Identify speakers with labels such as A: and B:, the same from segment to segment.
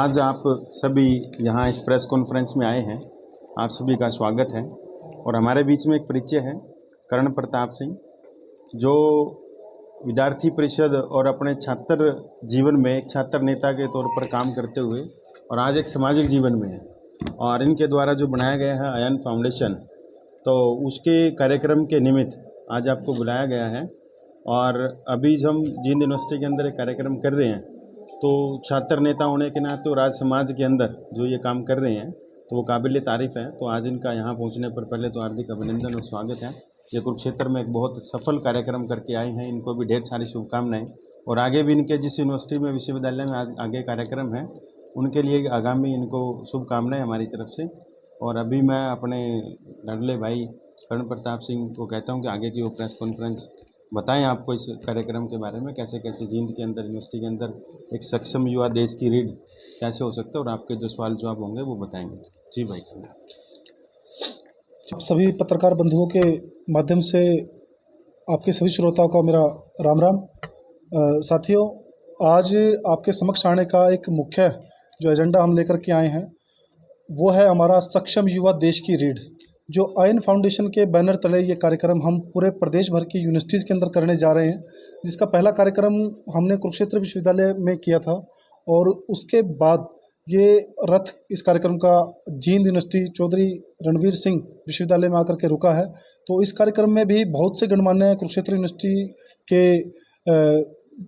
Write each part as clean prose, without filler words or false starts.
A: आज आप सभी यहाँ इस प्रेस कॉन्फ्रेंस में आए हैं। आप सभी का स्वागत है। और हमारे बीच में एक परिचय है कर्ण प्रताप सिंह, जो विद्यार्थी परिषद और अपने छात्र जीवन में एक छात्र नेता के तौर पर काम करते हुए और आज एक सामाजिक जीवन में है। और इनके द्वारा जो बनाया गया है आयन फाउंडेशन, तो उसके कार्यक्रम के निमित्त आज आपको बुलाया गया है। और अभी हम जींद यूनिवर्सिटी के अंदर एक कार्यक्रम कर रहे हैं, तो छात्र नेता होने के नाते और आज समाज के अंदर जो ये काम कर रहे हैं तो वो काबिल तारीफ़ है। तो आज इनका यहाँ पहुँचने पर पहले तो हार्दिक अभिनंदन और स्वागत है। ये कुरुक्षेत्र में एक बहुत सफल कार्यक्रम करके आए हैं, इनको भी ढेर सारी शुभकामनाएं। और आगे भी इनके जिस यूनिवर्सिटी में विश्वविद्यालय में आज आगे कार्यक्रम है उनके लिए आगामी इनको शुभकामनाएं हमारी तरफ से। और अभी मैं अपने लाडले भाई कर्ण प्रताप सिंह को कहता हूँ कि आगे की वो प्रेस कॉन्फ्रेंस बताएं आपको इस कार्यक्रम के बारे में, कैसे कैसे जींद के अंदर यूनिवर्सिटी के अंदर एक सक्षम युवा देश की रीढ़ कैसे हो सकता है, और आपके जो सवाल जवाब होंगे वो बताएंगे। जी भाई।
B: सभी पत्रकार बंधुओं के माध्यम से आपके सभी श्रोताओं का मेरा राम राम। साथियों, आज आपके समक्ष आने का एक मुख्य जो एजेंडा हम लेकर के आए हैं वो है हमारा सक्षम युवा देश की रीढ़। जो आयन फाउंडेशन के बैनर तले ये कार्यक्रम हम पूरे प्रदेश भर की यूनिवर्सिटीज़ के अंदर करने जा रहे हैं, जिसका पहला कार्यक्रम हमने कुरुक्षेत्र विश्वविद्यालय में किया था। और उसके बाद ये रथ इस कार्यक्रम का जींद यूनिवर्सिटी चौधरी रणवीर सिंह विश्वविद्यालय में आकर के रुका है। तो इस कार्यक्रम में भी बहुत से गणमान्य कुरुक्षेत्र यूनिवर्सिटी के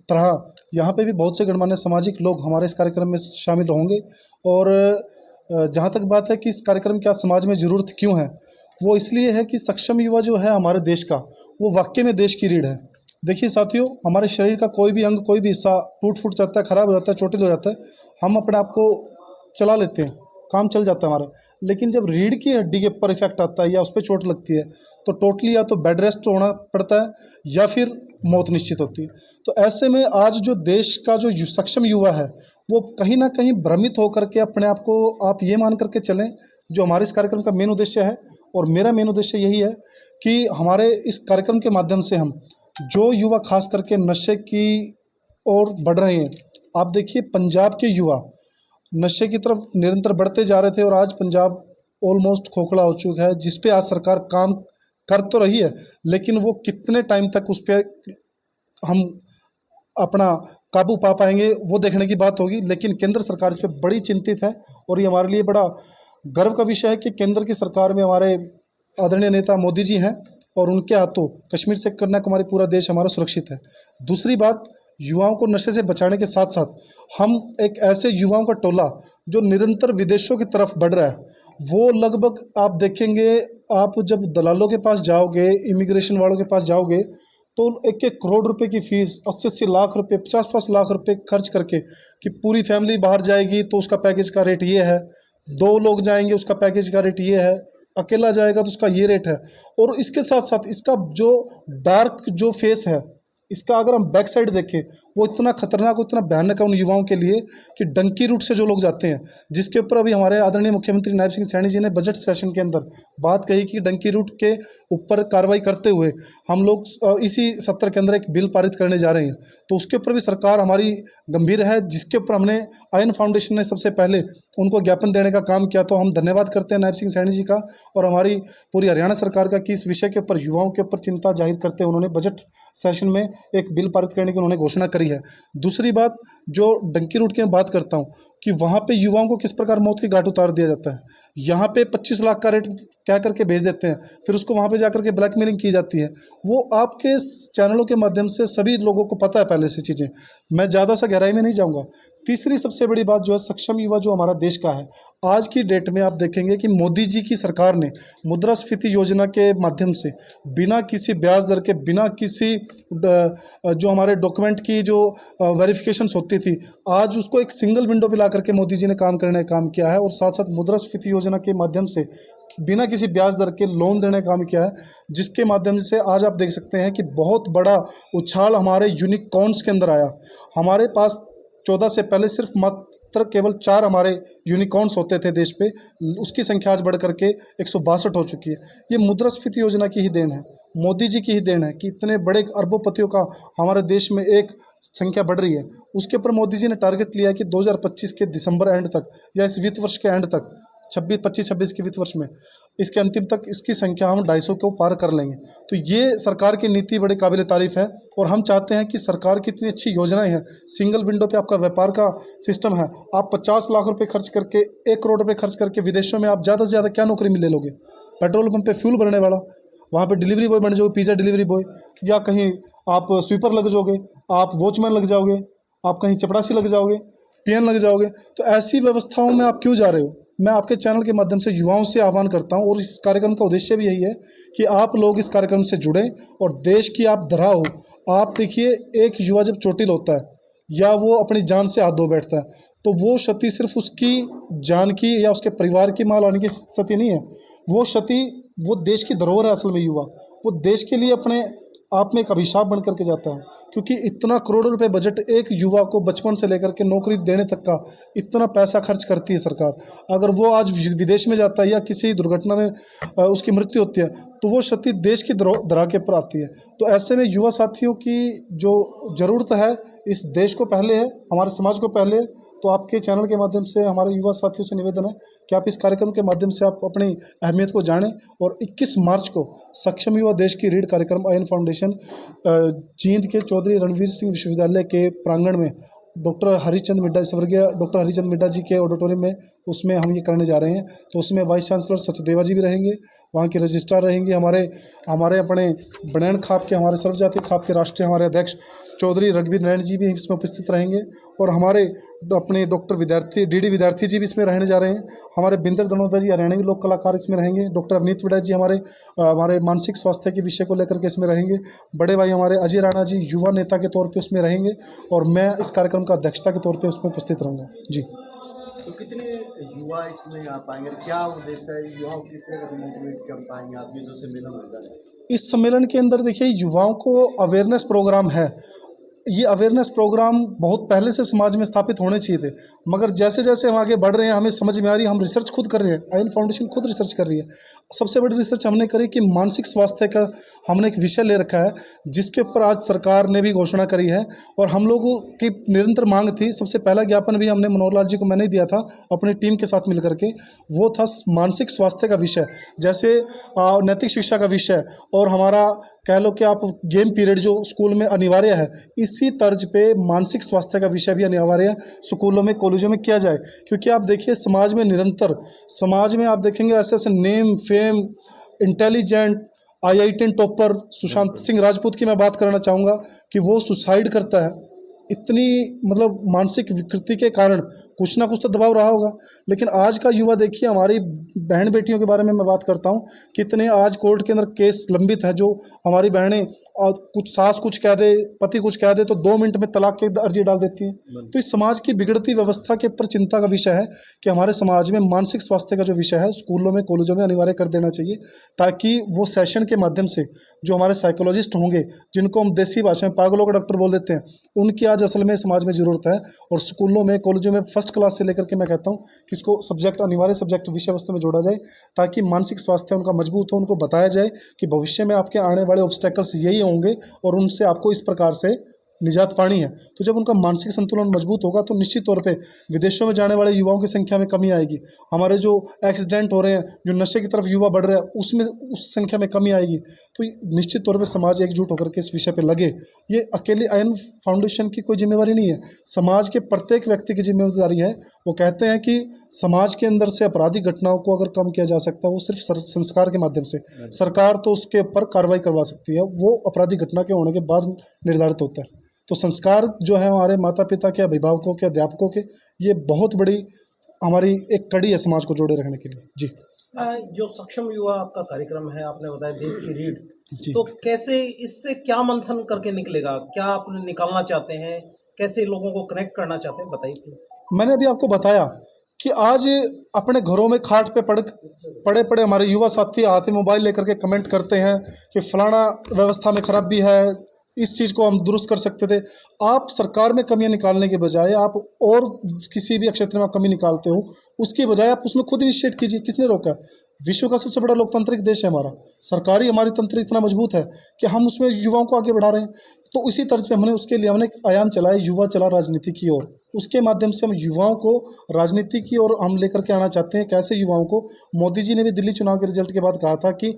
B: तरह यहाँ पे भी बहुत से गणमान्य सामाजिक लोग हमारे इस कार्यक्रम में शामिल होंगे। और जहाँ तक बात है कि इस कार्यक्रम की आज समाज में ज़रूरत क्यों है, वो इसलिए है कि सक्षम युवा जो है हमारे देश का, वो वाकई में देश की रीढ़ है। देखिए साथियों, हमारे शरीर का कोई भी अंग, कोई भी हिस्सा टूट फूट जाता है, ख़राब हो जाता है, चोटिल हो जाता है, हम अपने आप को चला लेते हैं, काम चल जाता है हमारा। लेकिन जब रीढ़ की हड्डी के ऊपर इफेक्ट आता है या उस पर चोट लगती है तो टोटली या तो बेड रेस्ट होना पड़ता है या फिर मौत निश्चित होती है। तो ऐसे में आज जो देश का जो सक्षम युवा है वो कहीं ना कहीं भ्रमित होकर के अपने आप को आप ये मान करके चलें, जो हमारे इस कार्यक्रम का मेन उद्देश्य है और मेरा मेन उद्देश्य यही है कि हमारे इस कार्यक्रम के माध्यम से हम जो युवा खास करके नशे की ओर बढ़ रहे हैं, आप देखिए पंजाब के युवा नशे की तरफ निरंतर बढ़ते जा रहे थे और आज पंजाब ऑलमोस्ट खोखला हो चुका है, जिस पे आज सरकार काम कर तो रही है, लेकिन वो कितने टाइम तक उस पर हम अपना काबू पा पाएंगे वो देखने की बात होगी। लेकिन केंद्र सरकार इस पर बड़ी चिंतित है और ये हमारे लिए बड़ा गर्व का विषय है कि केंद्र की सरकार में हमारे आदरणीय नेता मोदी जी हैं और उनके हाथों कश्मीर से कन्याकुमारी पूरा देश हमारा सुरक्षित है। दूसरी बात, युवाओं को नशे से बचाने के साथ साथ हम एक ऐसे युवाओं का टोला जो निरंतर विदेशों की तरफ बढ़ रहा है, वो लगभग आप देखेंगे, आप जब दलालों के पास जाओगे, इमिग्रेशन वालों के पास जाओगे, तो 1-1 करोड़ रुपए की फीस, 80-80 लाख रुपए, 50-50 लाख रुपए खर्च करके कि पूरी फैमिली बाहर जाएगी तो उसका पैकेज का रेट ये है, 2 लोग जाएंगे उसका पैकेज का रेट ये है, अकेला जाएगा तो उसका ये रेट है। और इसके साथ साथ इसका जो डार्क जो फेस है, इसका अगर हम बैक साइड देखें, वो इतना खतरनाक, इतना भयानक है उन युवाओं के लिए कि डंकी रूट से जो लोग जाते हैं, जिसके ऊपर अभी हमारे आदरणीय मुख्यमंत्री नायब सिंह सैनी जी ने बजट सेशन के अंदर बात कही कि डंकी रूट के ऊपर कार्रवाई करते हुए हम लोग इसी सत्र के अंदर एक बिल पारित करने जा रहे हैं। तो उसके ऊपर भी सरकार हमारी गंभीर है, जिसके ऊपर हमने आयन फाउंडेशन ने सबसे पहले उनको ज्ञापन देने का काम किया। तो हम धन्यवाद करते हैं नायब सिंह सैनी जी का और हमारी पूरी हरियाणा सरकार का कि इस विषय के ऊपर युवाओं के ऊपर चिंता जाहिर करते हुए उन्होंने बजट सेशन में एक बिल पारित करने की उन्होंने घोषणा करी है। दूसरी बात, जो डंकी रूट की मैं बात करता हूँ कि वहाँ पे युवाओं को किस प्रकार मौत की घाट उतार दिया जाता है। यहाँ पे 25 लाख का रेट कह करके भेज देते हैं, फिर उसको वहाँ पे जाकर के ब्लैकमेलिंग की जाती है। वो आपके चैनलों के माध्यम से सभी लोगों को पता है पहले से चीज़ें, मैं ज़्यादा सा गहराई में नहीं जाऊँगा। तीसरी सबसे बड़ी बात जो है सक्षम युवा जो हमारा देश का है, आज की डेट में आप देखेंगे कि मोदी जी की सरकार ने मुद्रास्फीति योजना के माध्यम से बिना किसी ब्याज दर के, बिना किसी जो हमारे डॉक्यूमेंट की जो वेरिफिकेशंस होती थी, आज उसको एक सिंगल विंडो पे ला करके मोदी जी ने काम किया है। और साथ साथ मुद्रास्फीति योजना के माध्यम से बिना किसी ब्याज दर के लोन देने का काम किया है, जिसके माध्यम से आज आप देख सकते हैं कि बहुत बड़ा उछाल हमारे यूनिकॉर्न्स के अंदर आया। हमारे पास 14 से पहले सिर्फ 70 केवल 4 हमारे यूनिकॉर्न्स होते थे देश पे, उसकी संख्या आज बढ़ करके 162 हो चुकी है। ये मुद्रास्फीति योजना की ही देन है, मोदी जी की ही देन है कि इतने बड़े अरबोपतियों का हमारे देश में एक संख्या बढ़ रही है। उसके ऊपर मोदी जी ने टारगेट लिया कि 2025 के दिसंबर एंड तक या इस वित्त वर्ष के एंड तक 25-26 के वित्त वर्ष में इसके अंतिम तक इसकी संख्या हम 250 को पार कर लेंगे। तो ये सरकार की नीति बड़े काबिल तारीफ़ है और हम चाहते हैं कि सरकार की इतनी अच्छी योजनाएं हैं। सिंगल विंडो पे आपका व्यापार का सिस्टम है, आप 50 लाख रुपए खर्च करके 1 करोड़ रुपए खर्च करके विदेशों में आप ज़्यादा से ज़्यादा क्या नौकरी ले लोगे? पेट्रोल पंप पे फ्यूल भरने वाला, वहाँ पे डिलीवरी बॉय बन जाओगे, पिज़्ज़ा डिलीवरी बॉय, या कहीं आप स्वीपर लग जाओगे, आप वॉचमैन लग जाओगे, आप कहीं चपरासी लग जाओगे, पीएन लग जाओगे। तो ऐसी व्यवस्थाओं में आप क्यों जा रहे हो? मैं आपके चैनल के माध्यम से युवाओं से आह्वान करता हूं और इस कार्यक्रम का उद्देश्य भी यही है कि आप लोग इस कार्यक्रम से जुड़ें और देश की आप धरा हो। आप देखिए, एक युवा जब चोटिल होता है या वो अपनी जान से हाथ धो बैठता है तो वो क्षति सिर्फ उसकी जान की या उसके परिवार की माल आने की क्षति नहीं है, वो क्षति वो देश की धरोहर है। असल में युवा वो देश के लिए अपने आप में एक अभिशाप बन करके जाता है, क्योंकि इतना करोड़ों रुपए बजट एक युवा को बचपन से लेकर के नौकरी देने तक का इतना पैसा खर्च करती है सरकार। अगर वो आज विदेश में जाता है या किसी दुर्घटना में उसकी मृत्यु होती है तो वो क्षति देश की धरा के ऊपर आती है। तो ऐसे में युवा साथियों की जो ज़रूरत है, इस देश को पहले है, हमारे समाज को पहले है। तो आपके चैनल के माध्यम से हमारे युवा साथियों से निवेदन है कि आप इस कार्यक्रम के माध्यम से आप अपनी अहमियत को जानें और 21 मार्च को सक्षम युवा देश की रीढ़ कार्यक्रम आयन फाउंडेशन जींद के चौधरी रणवीर सिंह विश्वविद्यालय के प्रांगण में डॉक्टर हरिचंद मिड्डा, स्वर्गीय डॉक्टर हरिचंद मिड्डा जी के ऑडिटोरियम में, उसमें हम ये करने जा रहे हैं। तो उसमें वाइस चांसलर सचदेवा जी भी रहेंगे, वहाँ के रजिस्ट्रार रहेंगे, हमारे अपने बनैन खाप के, हमारे सर्वजातीय खाप के राष्ट्रीय हमारे अध्यक्ष चौधरी रघुवीर नैन जी भी इसमें उपस्थित रहेंगे और हमारे अपने डॉक्टर डी विद्यार्थी जी भी इसमें रहने जा रहे हैं। हमारे बिंदर दनोदा जी हरियाणवी लोक कलाकार इसमें रहेंगे। डॉक्टर अवनीत विड़ा जी हमारे मानसिक स्वास्थ्य के विषय को लेकर के इसमें रहेंगे। बड़े भाई हमारे अजय राणा जी युवा नेता के तौर पे उसमें रहेंगे और मैं इस कार्यक्रम का अध्यक्षता के तौर पे उसमें उपस्थित रहूँगा जी।
C: तो कितने युवा इसमें आ पाएंगे, क्या उद्देश्य है, युवाओं किस तरह से मोटिवेट कर पाएंगे आप ये जो सम्मेलन हो जाए?
B: इस सम्मेलन के अंदर देखिए, युवाओं को अवेयरनेस प्रोग्राम है। ये अवेयरनेस प्रोग्राम बहुत पहले से समाज में स्थापित होने चाहिए थे, मगर जैसे जैसे हम आगे बढ़ रहे हैं हमें समझ में आ रही है, हम रिसर्च खुद कर रहे हैं, आयन फाउंडेशन खुद रिसर्च कर रही है। सबसे बड़ी रिसर्च हमने करी कि मानसिक स्वास्थ्य का हमने एक विषय ले रखा है जिसके ऊपर आज सरकार ने भी घोषणा करी है और हम लोगों की निरंतर मांग थी। सबसे पहला ज्ञापन भी हमने मनोहर लाल जी को मैंने दिया था अपनी टीम के साथ मिलकर के, वो था मानसिक स्वास्थ्य का विषय, जैसे नैतिक शिक्षा का विषय और हमारा कह लो कि आप गेम पीरियड जो स्कूल में अनिवार्य है, इसी तर्ज पे मानसिक स्वास्थ्य का विषय भी अनिवार्य स्कूलों में कॉलेजों में किया जाए। क्योंकि आप देखिए समाज में आप देखेंगे ऐसे ऐसे name fame intelligent IIT topper Sushant Singh Rajput की मैं बात करना चाहूँगा कि वो सुसाइड करता है। इतनी मतलब मानसिक विकृति के कारण कुछ ना कुछ तो दबाव रहा होगा। लेकिन आज का युवा देखिए, हमारी बहन बेटियों के बारे में मैं बात करता हूँ, कितने आज कोर्ट के अंदर केस लंबित है, जो हमारी बहनें कुछ सास कुछ कह दे, पति कुछ कह दे तो 2 मिनट में तलाक की अर्जी डाल देती हैं। तो इस समाज की बिगड़ती व्यवस्था के ऊपर चिंता का विषय है कि हमारे समाज में मानसिक स्वास्थ्य का जो विषय है स्कूलों में कॉलेजों में अनिवार्य कर देना चाहिए, ताकि वो सेशन के माध्यम से जो हमारे साइकोलॉजिस्ट होंगे, जिनको हम देसी भाषा में पागलों का डॉक्टर बोल देते हैं, उनकी आज असल में समाज में ज़रूरत है। और स्कूलों में कॉलेजों में फर्स्ट क्लास से लेकर के मैं कहता हूँ कि इसको सब्जेक्ट अनिवार्य सब्जेक्ट विषय वस्तु में जोड़ा जाए, ताकि मानसिक स्वास्थ्य उनका मजबूत हो। उनको बताया जाए कि भविष्य में आपके आने वाले ऑब्स्टेकल्स यही होंगे और उनसे आपको इस प्रकार से निजात पानी है। तो जब उनका मानसिक संतुलन मजबूत होगा तो निश्चित तौर पे विदेशों में जाने वाले युवाओं की संख्या में कमी आएगी। हमारे जो एक्सीडेंट हो रहे हैं, जो नशे की तरफ युवा बढ़ रहे हैं, उसमें उस संख्या में कमी आएगी। तो निश्चित तौर पे समाज एकजुट होकर के इस विषय पे लगे। ये अकेले आयन फाउंडेशन की कोई जिम्मेवारी नहीं है, समाज के प्रत्येक व्यक्ति की जिम्मेदारी है। वो कहते हैं कि समाज के अंदर से आपराधिक घटनाओं को अगर कम किया जा सकता है वो सिर्फ संस्कार के माध्यम से। सरकार तो उसके ऊपर कार्रवाई करवा सकती है, वो आपराधिक घटना के होने के बाद निर्धारित होता है। तो संस्कार जो है हमारे माता पिता के, अभिभावकों के, अध्यापकों के, ये बहुत बड़ी हमारी एक कड़ी है समाज को जोड़े रखने के लिए जी।
D: जो सक्षम युवा आपका कार्यक्रम है, आपने बताया देश की रीढ़,
B: जी।
D: तो कैसे इससे क्या मंथन करके निकलेगा, क्या आप निकालना चाहते हैं, कैसे लोगों को कनेक्ट करना चाहते हैं, बताइए प्लीज।
B: मैंने अभी आपको बताया कि आज अपने घरों में खाट पे पड़े पड़े हमारे युवा साथी हाथ में मोबाइल लेकर के कमेंट करते हैं कि फलाना व्यवस्था में खराबी है, इस चीज़ को हम दुरुस्त कर सकते थे। आप सरकार में कमियां निकालने के बजाय आप और किसी भी क्षेत्र में आप कमी निकालते हो, उसके बजाय आप उसमें खुद इनिशिएट कीजिए। किसने रोका? विश्व का सबसे बड़ा लोकतांत्रिक देश है हमारा, सरकारी हमारी तंत्र इतना मजबूत है कि हम उसमें युवाओं को आगे बढ़ा रहे हैं। तो इसी तर्ज पे हमने एक आयाम चलाया, युवा चला राजनीति की ओर। उसके माध्यम से हम युवाओं को राजनीति की ओर हम लेकर के आना चाहते हैं। कैसे युवाओं को? मोदी जी ने भी दिल्ली चुनाव के रिजल्ट के बाद कहा था कि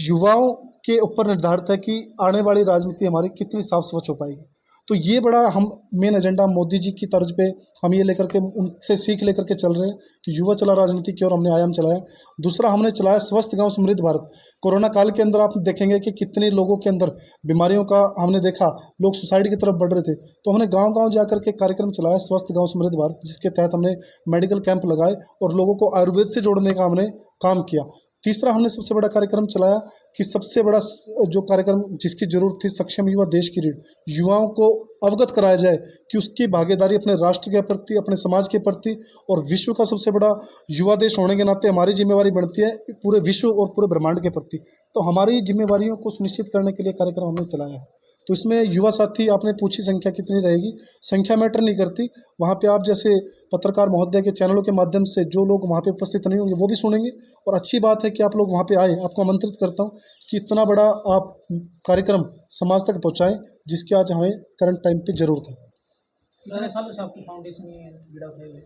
B: युवाओं के ऊपर निर्धारित है कि आने वाली राजनीति हमारी कितनी साफ स्वच्छ हो पाएगी। तो ये बड़ा हम मेन एजेंडा मोदी जी की तर्ज पे हम ये लेकर के उनसे सीख लेकर के चल रहे हैं कि युवा चला राजनीति की ओर हमने आयाम चलाया। दूसरा हमने चलाया स्वस्थ गांव समृद्ध भारत। कोरोना काल के अंदर आप देखेंगे कि कितने लोगों के अंदर बीमारियों का हमने देखा, लोग सुसाइड की तरफ बढ़ रहे थे। तो हमने गाँव-गाँव जाकर के कार्यक्रम चलाया स्वस्थ गाँव समृद्ध भारत, जिसके तहत हमने मेडिकल कैंप लगाए और लोगों को आयुर्वेद से जोड़ने का हमने काम किया। तीसरा हमने सबसे बड़ा कार्यक्रम चलाया कि सबसे बड़ा जो कार्यक्रम जिसकी जरूरत थी, सक्षम युवा देश की रीढ़। युवाओं को अवगत कराया जाए कि उसकी भागीदारी अपने राष्ट्र के प्रति, अपने समाज के प्रति और विश्व का सबसे बड़ा युवा देश होने के नाते हमारी जिम्मेवारी बनती है पूरे विश्व और पूरे ब्रह्मांड के प्रति। तो हमारी जिम्मेवारियों को सुनिश्चित करने के लिए कार्यक्रम हमने चलाया है। तो इसमें युवा साथी, आपने पूछी संख्या कितनी रहेगी, संख्या मैटर नहीं करती। वहाँ पे आप जैसे पत्रकार महोदय के चैनलों के माध्यम से जो लोग वहाँ पे उपस्थित नहीं होंगे वो भी सुनेंगे। और अच्छी बात है कि आप लोग वहाँ पे आए। आपको आमंत्रित करता हूँ कि इतना बड़ा आप कार्यक्रम समाज तक पहुँचाएं, जिसकी आज हमें करंट टाइम पे ज़रूरत है।
D: कितने सालों से आपकी फाउंडेशन में जुड़ा हुआ है?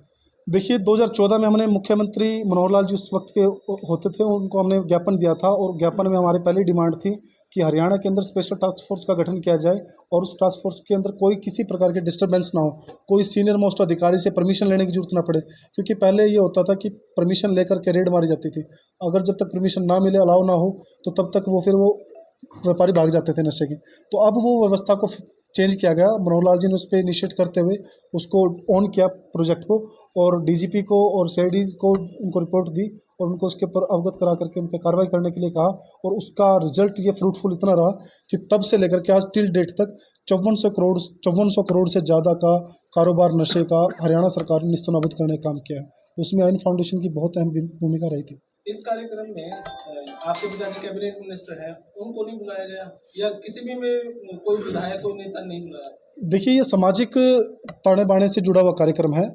B: देखिए 2014 में हमने मुख्यमंत्री मनोहर लाल जी उस वक्त के होते थे, उनको हमने ज्ञापन दिया था और ज्ञापन में हमारी पहली डिमांड थी कि हरियाणा के अंदर स्पेशल टास्क फोर्स का गठन किया जाए और उस टास्क फोर्स के अंदर कोई किसी प्रकार के डिस्टर्बेंस ना हो, कोई सीनियर मोस्ट अधिकारी से परमिशन लेने की जरूरत ना पड़े। क्योंकि पहले ये होता था कि परमिशन लेकर के रेड मारी जाती थी। अगर जब तक परमिशन ना मिले, अलाउ ना हो, तो तब तक वो व्यापारी भाग जाते थे नशे की। तो अब वो व्यवस्था को चेंज किया गया। मनोहर लाल जी ने उस पर इनिशिएट करते हुए उसको ऑन किया प्रोजेक्ट को और डीजीपी को और सीआईडी को उनको रिपोर्ट दी और उनको उसके ऊपर अवगत करा करके उन पर कार्रवाई करने के लिए कहा। और उसका रिजल्ट ये फ्रूटफुल इतना रहा कि तब से लेकर के आज टिल डेट तक 5400 करोड़ से ज़्यादा का कारोबार नशे का हरियाणा सरकार ने निस्तनाबूद करने का काम किया है। उसमें आयन फाउंडेशन की बहुत अहम भूमिका रही थी।
E: इस कार्यक्रम में आपके पिताजी कैबिनेट मिनिस्टर हैं, उनको नहीं बुलाया गया या किसी भी में कोई विधायक, कोई नेता नहीं बुलाया?
B: देखिए ये सामाजिक ताने बाने से जुड़ा हुआ कार्यक्रम है,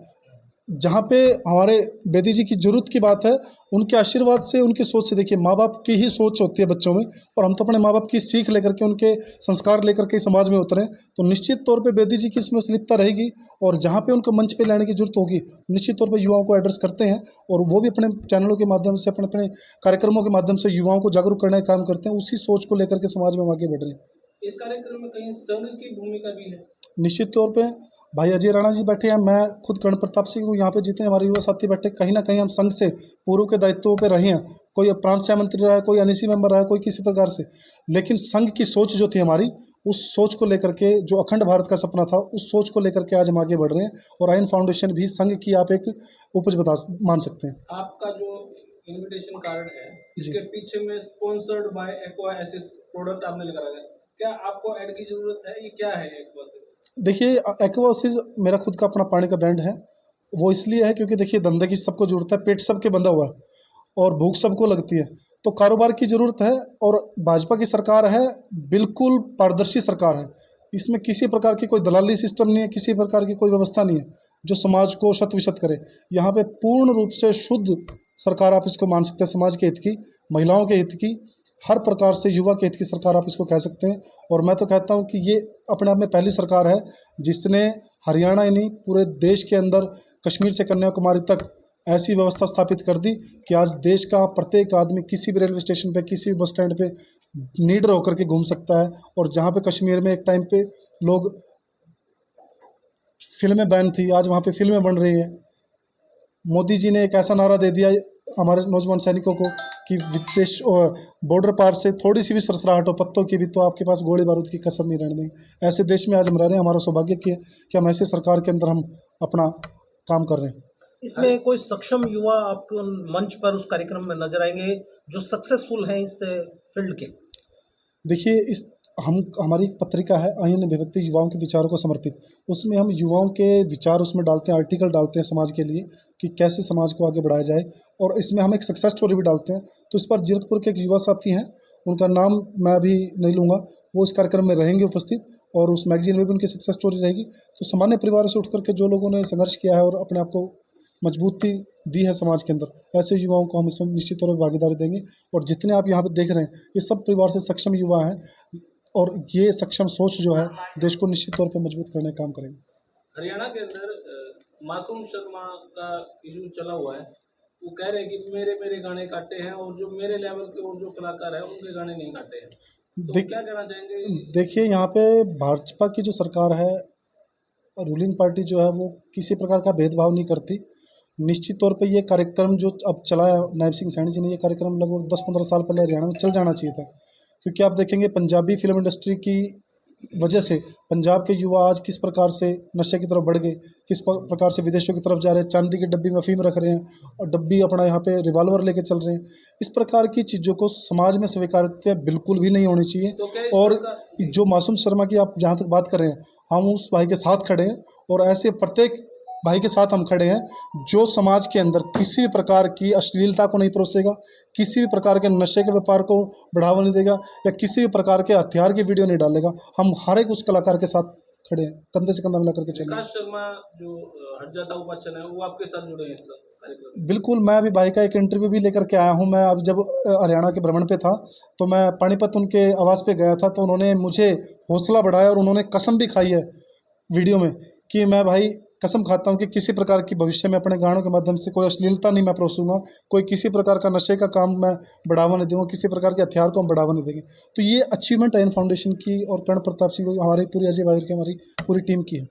B: जहाँ पे हमारे बेदी जी की जरूरत की बात है। उनके आशीर्वाद से, उनकी सोच से, देखिए माँ बाप की ही सोच होती है बच्चों में और हम तो अपने माँ बाप की सीख लेकर के, उनके संस्कार लेकर के समाज में उतरे। तो निश्चित तौर पे बेदी जी की इसमें संलिप्तता रहेगी और जहाँ पे उनको मंच पे लाने की जरूरत होगी, निश्चित तौर पे युवाओं को एड्रेस करते हैं और वो भी अपने चैनलों के माध्यम से, अपने अपने कार्यक्रमों के माध्यम से युवाओं को जागरूक करने का काम करते हैं। उसी सोच को लेकर के समाज में हम आगे बढ़ रहे हैं।
E: इस कार्यक्रम में कहीं संघ की भूमिका भी है?
B: निश्चित तौर पे भाई अजय राणा जी बैठे हैं, मैं खुद कर्ण प्रताप सिंह हूँ, यहाँ पे जितने हमारे युवा साथी बैठे, कहीं ना कहीं हम संघ से पूर्व के दायित्वों पे रहे हैं। कोई प्रांत सह मंत्री रहा है, कोई एनईसी मेंबर रहा है, कोई किसी प्रकार से। लेकिन संघ की सोच जो थी हमारी, उस सोच को लेकर के, जो अखंड भारत का सपना था, उस सोच को लेकर के आज हम आगे बढ़ रहे हैं। और आयन फाउंडेशन भी संघ की आप एक उपज मान सकते हैं।
E: आपका जो इन्विटेशन कार्ड है, इसके पीछे में स्पॉन्सर्ड बाय एक्वा एसिस प्रोडक्ट आपने लिखा है, क्या आपको ऐड की जरूरत है? ये क्या है एक्वा एसिस?
B: देखिए एक्वा एसिस मेरा खुद का अपना पानी का ब्रांड है। वो इसलिए है क्योंकि देखिए धंधे की सबको जरूरत है, पेट सबके बंधा हुआ है और भूख सबको लगती है, तो कारोबार की ज़रूरत है। और भाजपा की सरकार है, बिल्कुल पारदर्शी सरकार है। इसमें किसी प्रकार की कोई दलाली सिस्टम नहीं है, किसी प्रकार की कोई व्यवस्था नहीं है जो समाज को शत विशत करे। यहाँ पे पूर्ण रूप से शुद्ध सरकार आप इसको मान सकते हैं। समाज के हित की, महिलाओं के हित की, हर प्रकार से युवा के हित की सरकार आप इसको कह सकते हैं। और मैं तो कहता हूँ कि ये अपने आप में पहली सरकार है जिसने हरियाणा ही नहीं, पूरे देश के अंदर कश्मीर से कन्याकुमारी तक ऐसी व्यवस्था स्थापित कर दी कि आज देश का प्रत्येक आदमी किसी भी रेलवे स्टेशन पे, किसी भी बस स्टैंड पे निडर होकर के घूम सकता है। और जहाँ पे कश्मीर में एक टाइम पे लोग, फिल्में बैन थी, आज वहाँ पे फिल्में बन रही हैं। मोदी जी ने एक ऐसा नारा दे दिया हमारे नौजवान सैनिकों को कि विदेश बॉर्डर पार से थोड़ी सी भी सरसराहट हो पत्तों की भी, तो आपके पास गोली बारूद की कसर नहीं रहने देंगे। ऐसे देश में आज हम रह रहे हैं। हमारा सौभाग्य कि हम ऐसे सरकार के अंदर हम अपना काम कर रहे हैं।
D: इसमें कोई सक्षम युवा आपको मंच पर उस कार्यक्रम में नजर आएंगे जो सक्सेसफुल हैं इस फील्ड के?
B: देखिए, इस हम हमारी एक पत्रिका है आईएन अभिव्यक्ति युवाओं के विचारों को समर्पित। उसमें हम युवाओं के विचार उसमें डालते हैं, आर्टिकल डालते हैं समाज के लिए कि कैसे समाज को आगे बढ़ाया जाए, और इसमें हम एक सक्सेस स्टोरी भी डालते हैं। तो इस पर जीरकपुर के एक युवा साथी हैं, उनका नाम मैं अभी नहीं लूँगा, वो इस कार्यक्रम में रहेंगे उपस्थित, और उस मैगजीन में भी उनकी सक्सेस स्टोरी रहेगी। तो सामान्य परिवार से उठ करके जो लोगों ने संघर्ष किया है और अपने आप को मजबूती दी है समाज के अंदर, ऐसे युवाओं को हम इसमें निश्चित तौर पर भागीदारी देंगे। और जितने आप यहाँ पे देख रहे हैं, ये सब परिवार से सक्षम युवा हैं, और ये सक्षम सोच जो है देश को निश्चित तौर पे मजबूत करने का काम करेंगे।
E: हरियाणा के अंदर मासूम शर्मा का इशू चला हुआ है। वो कह रहे हैं कि मेरे मेरे गाने काटे हैं और जो मेरे लेवल के और जो कलाकार हैं उनके गाने नहीं काटे हैं। तो क्या कहना चाहेंगे?
B: देखिए, यहाँ पे भाजपा की जो सरकार है, रूलिंग पार्टी जो है, वो किसी प्रकार का भेदभाव नहीं करती। निश्चित तौर पे ये कार्यक्रम जो अब चला है नायब सिंह सैनी जी ने, ये कार्यक्रम लगभग 10-15 साल पहले हरियाणा में चल जाना चाहिए था। क्योंकि आप देखेंगे पंजाबी फिल्म इंडस्ट्री की वजह से पंजाब के युवा आज किस प्रकार से नशे की तरफ बढ़ गए, किस प्रकार से विदेशों की तरफ जा रहे हैं, चांदी की डब्बी में अफीम रख रहे हैं और डब्बी अपना यहाँ पे रिवॉल्वर लेके चल रहे हैं। इस प्रकार की चीज़ों को समाज में स्वीकार्यता बिल्कुल भी नहीं होनी चाहिए।
E: तो क्या
B: और जो मासूम शर्मा की आप जहाँ तक बात कर रहे हैं, हम उस भाई के साथ खड़े हैं, और ऐसे प्रत्येक भाई के साथ हम खड़े हैं जो समाज के अंदर किसी भी प्रकार की अश्लीलता को नहीं परोसेगा, किसी भी प्रकार के नशे के व्यापार को बढ़ावा नहीं देगा, या किसी भी प्रकार के हथियार की वीडियो नहीं डालेगा। हम हर एक उस कलाकार के साथ खड़े हैं, कंधे से कंधा मिला करके चलेंगे।
E: विकास शर्मा जो हट जाता उपाचन है, वो आपके साथ जुड़े हैं इस कार्यक्रम?
B: बिल्कुल, मैं अभी भाई का एक इंटरव्यू भी लेकर के आया हूँ। मैं अब जब हरियाणा के भ्रमण पे था, तो मैं पानीपत उनके आवास पे गया था, तो उन्होंने मुझे हौसला बढ़ाया और उन्होंने कसम भी खाई है वीडियो में कि मैं भाई कसम खाता हूँ कि किसी प्रकार की भविष्य में अपने गानों के माध्यम से कोई अश्लीलता नहीं मैं परोसूंगा, कोई किसी प्रकार का नशे का काम मैं बढ़ावा नहीं दूंगा, किसी प्रकार के हथियार को हम बढ़ावा नहीं देंगे। तो ये अचीवमेंट है इन फाउंडेशन की और कर्ण प्रताप सिंह हमारी पूरी अजय बाहर की हमारी पूरी टीम की है।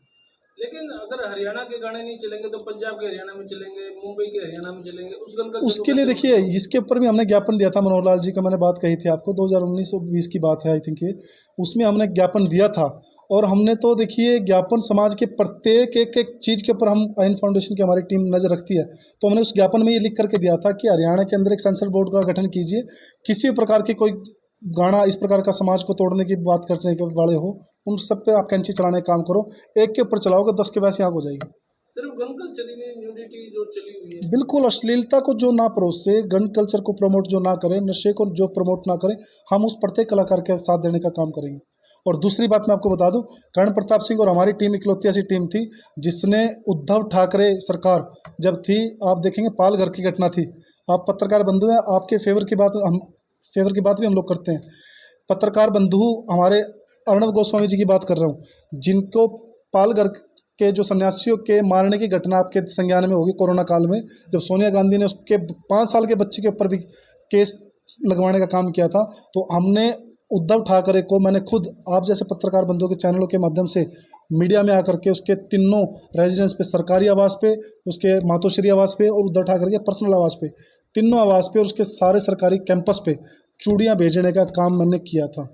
E: लेकिन अगर हरियाणा के गाने नहीं चलेंगे तो पंजाब के हरियाणा में चलेंगे, मुंबई के हरियाणा में चलेंगे, उस गन का
B: उसके लिए देखिए, इसके ऊपर भी हमने ज्ञापन दिया था। मनोहर लाल जी का मैंने बात कही थी आपको, 2019-20 की बात है आई थिंक ये, उसमें हमने ज्ञापन दिया था। और हमने तो देखिए ज्ञापन समाज के प्रत्येक एक चीज़ के ऊपर हम आइन फाउंडेशन की हमारी टीम नज़र रखती है। तो हमने उस ज्ञापन में ये लिख करके दिया था कि हरियाणा के अंदर एक सेंसर बोर्ड का गठन कीजिए, किसी प्रकार की कोई गाना इस प्रकार का समाज को तोड़ने की बात करने के वाले हो, उन सब पे आप कैंची चलाने का काम करो। एक के ऊपर चलाओगे 10 के वैसे आग हो जाएगी।
E: सिर्फ गन कल्चर ही नहीं, न्यूडिटी जो चली हुई है,
B: बिल्कुल, अश्लीलता को जो ना परोसे, गन कल्चर को प्रमोट जो ना करे, नशे को जो प्रमोट ना करे, हम उस प्रत्येक कलाकार के साथ देने का काम करेंगे। और दूसरी बात मैं आपको बता दूं, कर्ण प्रताप सिंह और हमारी टीम इकलौती ऐसी टीम थी जिसने उद्धव ठाकरे सरकार जब थी, आप देखेंगे पालघर की घटना थी। आप पत्रकार बंधु हैं, आपके फेवर की बात भी हम लोग करते हैं। पत्रकार बंधु हमारे अर्णव गोस्वामी जी की बात कर रहा हूँ, जिनको पालघर के जो सन्यासियों के मारने की घटना आपके संज्ञान में होगी कोरोना काल में, जब सोनिया गांधी ने उसके 5 साल के बच्चे के ऊपर भी केस लगवाने का काम किया था। तो हमने उद्धव ठाकरे को, मैंने खुद आप जैसे पत्रकार बंधुओं के चैनलों के माध्यम से मीडिया में आकर के उसके तीनों रेजिडेंस पे, सरकारी आवास पे, उसके मातोश्री आवास पे और उद्धव ठाकरे के पर्सनल आवास पे, तीनों आवास पे और उसके सारे सरकारी कैंपस पे चूड़ियाँ भेजने का काम मैंने किया था।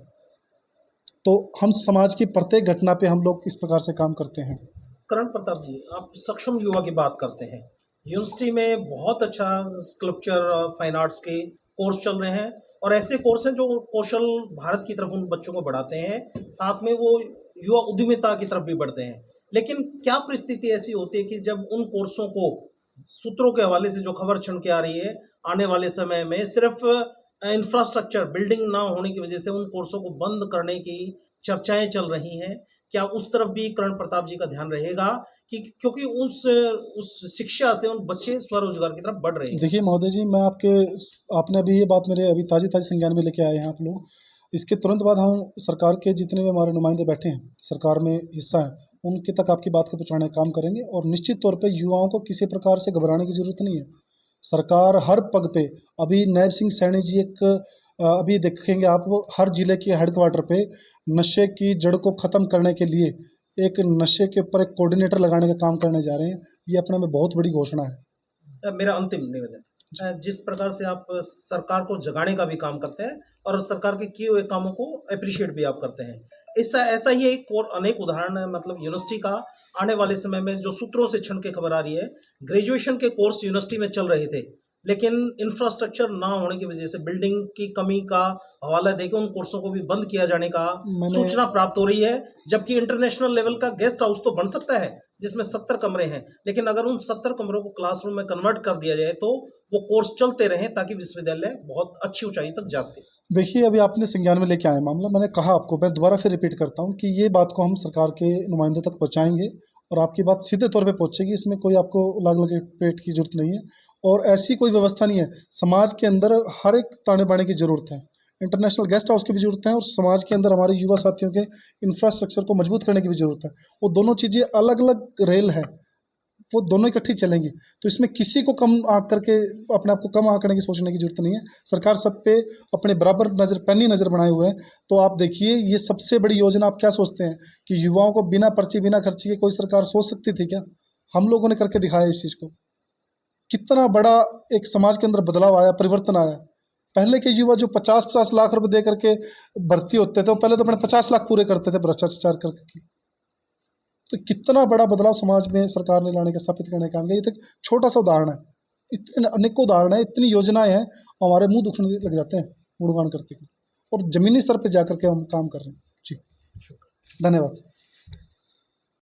B: तो हम समाज की प्रत्येक घटना पे हम लोग इस प्रकार से काम करते हैं।
D: करण प्रताप जी, आप सक्षम युवा की बात करते हैं। यूनिवर्सिटी में बहुत अच्छा स्कल्पचर और फाइन आर्ट्स के कोर्स चल रहे हैं, और ऐसे कोर्स हैं जो कौशल भारत की तरफ उन बच्चों को बढ़ाते हैं, साथ में वो युवा उद्यमिता की तरफ भी बढ़ते हैं। लेकिन क्या परिस्थिति ऐसी होती है कि जब उन कोर्सों को, सूत्रों के हवाले से जो खबर छन के आ रही है, आने वाले समय में सिर्फ इंफ्रास्ट्रक्चर बिल्डिंग ना होने की वजह से उन कोर्सों को बंद करने की चर्चाएं चल रही हैं, क्या उस तरफ भी करण प्रताप जी का ध्यान रहेगा? कि क्योंकि उस शिक्षा से उन बच्चे स्वरोजगार की तरफ बढ़ रहे हैं।
B: देखिए महोदय जी, मैं आपने अभी ये बात मेरे अभी ताज़ी संज्ञान में लेके आए हैं आप लोग। इसके तुरंत बाद हम सरकार के जितने भी हमारे नुमाइंदे बैठे हैं, सरकार में हिस्सा है, उनके तक आपकी बात को पहुँचाने का काम करेंगे। और निश्चित तौर पर युवाओं को किसी प्रकार से घबराने की जरूरत नहीं है। सरकार हर पग पे, अभी नायब सिंह सैनी जी अभी देखेंगे आप, हर जिले के हेडक्वार्टर पे नशे की जड़ को ख़त्म करने के लिए एक नशे के ऊपर एक कोऑर्डिनेटर लगाने का काम करने जा रहे हैं। ये अपने में बहुत बड़ी घोषणा है।
D: मेरा अंतिम निवेदन, जिस प्रकार से आप सरकार को जगाने का भी काम करते हैं और सरकार के किए हुए कामों को अप्रिशिएट भी आप करते हैं, ऐसा ही एक और अनेक उदाहरण है। मतलब यूनिवर्सिटी का आने वाले समय में जो सूत्रों से छन के खबर आ रही है, ग्रेजुएशन के कोर्स यूनिवर्सिटी में चल रहे थे, लेकिन इंफ्रास्ट्रक्चर ना होने की वजह से, बिल्डिंग की कमी का हवाला देकर उन कोर्सों को भी बंद किया जाने का सूचना प्राप्त हो रही है। जबकि इंटरनेशनल लेवल का गेस्ट हाउस तो बन सकता है जिसमें 70 कमरे हैं, लेकिन अगर उन 70 कमरों को क्लासरूम में कन्वर्ट कर दिया जाए तो वो कोर्स चलते रहें, ताकि विश्वविद्यालय बहुत अच्छी ऊंचाई तक जा सके।
B: देखिए, अभी आपने संज्ञान में लेके आए मामला, मैंने कहा आपको, मैं दोबारा फिर रिपीट करता हूँ कि ये बात को हम सरकार के नुमाइंदों तक पहुँचाएंगे और आपकी बात सीधे तौर पे पहुँचेगी। इसमें कोई आपको लाग लगे पेट की जरूरत नहीं है और ऐसी कोई व्यवस्था नहीं है। समाज के अंदर हर एक ताने बाने की ज़रूरत है, इंटरनेशनल गेस्ट हाउस की भी ज़रूरत है और समाज के अंदर हमारे युवा साथियों के इंफ्रास्ट्रक्चर को मजबूत करने की भी ज़रूरत है। वो दोनों चीज़ें अलग अलग रेल है, वो दोनों इकट्ठी चलेंगी। तो इसमें किसी को कम आंक करके अपने आप को कम आंकने की सोचने की जरूरत नहीं है। सरकार सब पे अपने बराबर नज़र, पैनी नज़र बनाए हुए हैं। तो आप देखिए, ये सबसे बड़ी योजना आप क्या सोचते हैं कि युवाओं को बिना पर्ची बिना खर्ची के कोई सरकार सोच सकती थी क्या? हम लोगों ने करके दिखाया इस चीज़ को। कितना बड़ा एक समाज के अंदर बदलाव आया, परिवर्तन आया। पहले के युवा जो 50-50 लाख रुपए दे करके भर्ती होते थे, वो पहले तो अपने 50 लाख पूरे करते थे भ्रष्टाचार करके। तो कितना बड़ा बदलाव समाज में सरकार ने लाने का, स्थापित करने का काम किया। ये तो एक छोटा सा उदाहरण है, इतने अनेकों उदाहरण है, इतनी योजनाएं हैं, हमारे मुंह दुखने लग जाते हैं गुणगान करते हुए। और जमीनी स्तर पर जाकर के हम काम कर रहे हैं। जी, धन्यवाद।